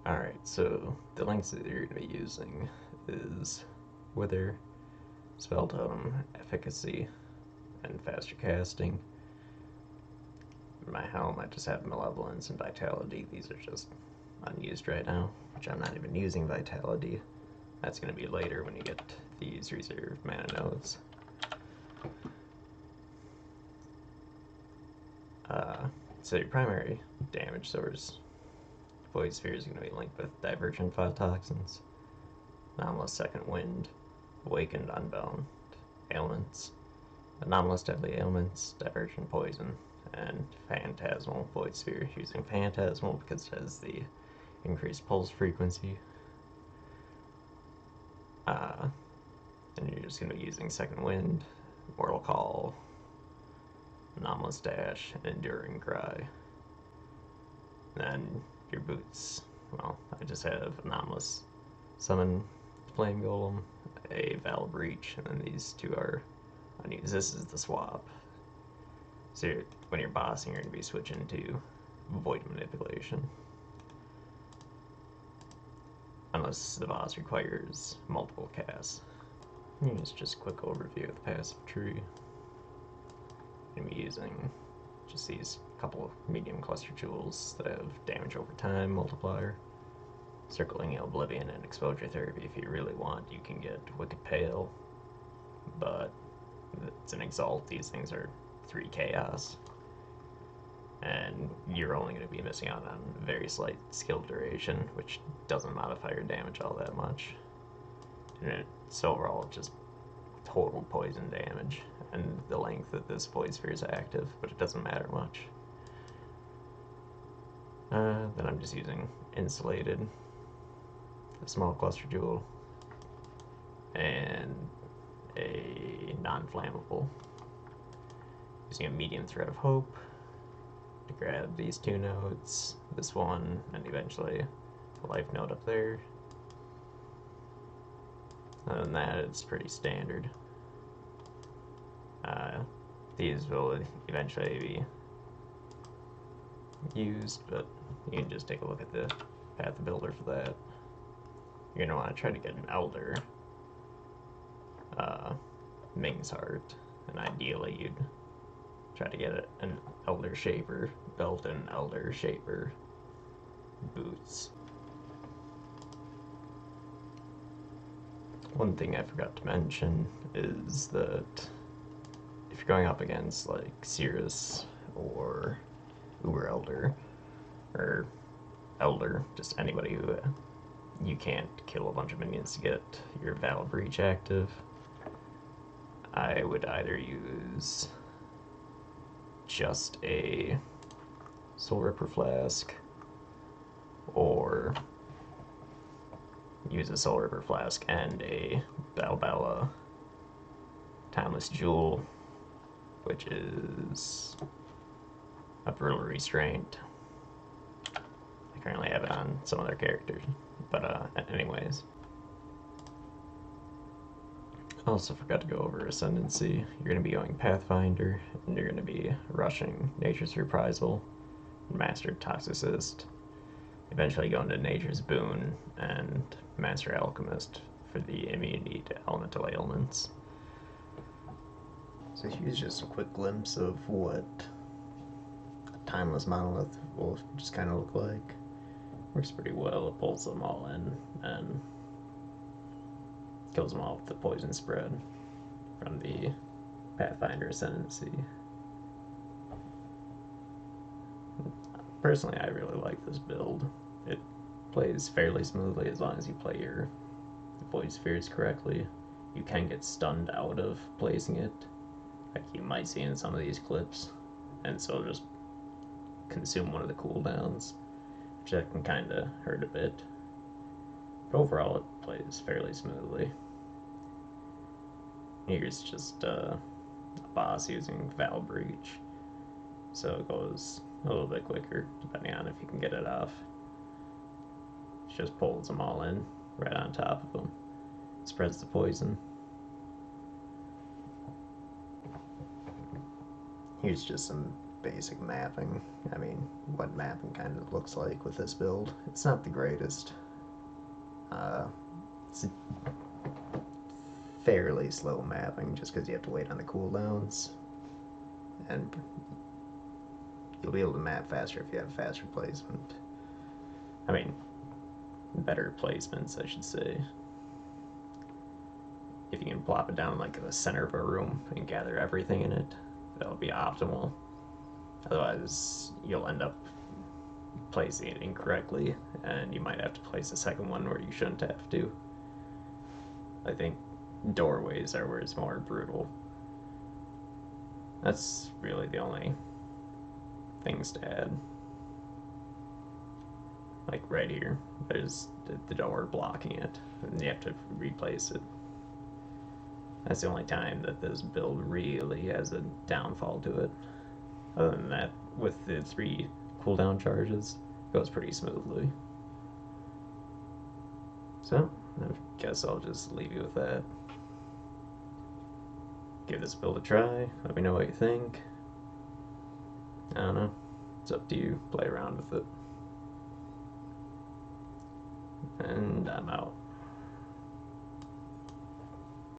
Alright, so the links that you're going to be using is Wither, Spell Totem, Efficacy, and Faster Casting. In my helm, I just have Malevolence and Vitality. These are just unused right now, which I'm not even using Vitality. That's going to be later when you get these reserved mana nodes. So your primary damage source, Void Sphere, is going to be linked with Divergent Phytoxins, Anomalous Second Wind, Awakened Unbound Ailments, Anomalous Deadly Ailments, Divergent Poison, and Phantasmal Void Sphere. Using Phantasmal because it has the increased pulse frequency. And you're just going to be using Second Wind, Mortal Call, Anomalous Dash, and Enduring Cry. Then your boots, well, I just have Anomalous Summon, Flame Golem, a Val Breach, and then these two are unused. This is the swap. So when you're bossing, you're going to be switching to Void Manipulation. Unless the boss requires multiple casts. Here's just a quick overview of the passive tree. I'm going to be using just these couple of medium cluster jewels that have damage over time multiplier. Circling Oblivion and Exposure Therapy. If you really want, you can get Wicked Pale, but it's an Exalt. These things are 3 Chaos, and you're only going to be missing out on very slight skill duration, which doesn't modify your damage all that much. And it's overall just total poison damage, and the length that this Void Sphere is active, but it doesn't matter much. Then I'm just using Insulated, a small cluster jewel, and a non-flammable. Using a medium Thread of Hope to grab these 2 nodes, this one, and eventually a life node up there. Other than that, it's pretty standard. These will eventually be used, but you can just take a look at the Path Builder for that. You're going to want to try to get an Elder Ming's Heart, and ideally you'd try to get an Elder Shaper belt and Elder Shaper boots. One thing I forgot to mention is that if you're going up against like Sirus or Uber Elder, or Elder, just anybody who you can't kill a bunch of minions to get your Val Breach active, I would either use just a Soul Ripper Flask or use a Soul Ripper Flask and a Balbala Timeless Jewel, which is a Brutal Restraint. I currently have it on some other characters, but anyways. I also forgot to go over Ascendancy. You're going to be going Pathfinder, and you're going to be rushing Nature's Reprisal, Mastered Toxicist, eventually going to Nature's Boon, and Master Alchemist for the immunity to elemental ailments. So here's just a quick glimpse of what a Timeless Monolith will just kind of look like. Works pretty well, it pulls them all in, and kills them all with the poison spread from the Pathfinder Ascendancy. Personally, I really like this build. It plays fairly smoothly as long as you play your Void Spheres correctly. You can get stunned out of placing it, like you might see in some of these clips, and so just consume one of the cooldowns, which that can kind of hurt a bit. But overall, it plays fairly smoothly. Here's just a boss using Val Breach, so it goes a little bit quicker depending on if you can get it off. It just pulls them all in right on top of them, spreads the poison. Here's just some basic mapping. I mean, what mapping kind of looks like with this build. It's not the greatest. It's fairly slow mapping just because you have to wait on the cooldowns. And you'll be able to map faster if you have faster placement. I mean, better placements, I should say. If you can plop it down like in the center of a room and gather everything in it, that'll be optimal. Otherwise, you'll end up placing it incorrectly, and you might have to place a second one where you shouldn't have to. I think doorways are where it's more brutal. That's really the only things to add. Like right here, there's the door blocking it, and you have to replace it. That's the only time that this build really has a downfall to it. Other than that, with the 3 cooldown charges, it goes pretty smoothly. So, I guess I'll just leave you with that. Give this build a try. Let me know what you think. I don't know. It's up to you. Play around with it. And I'm out.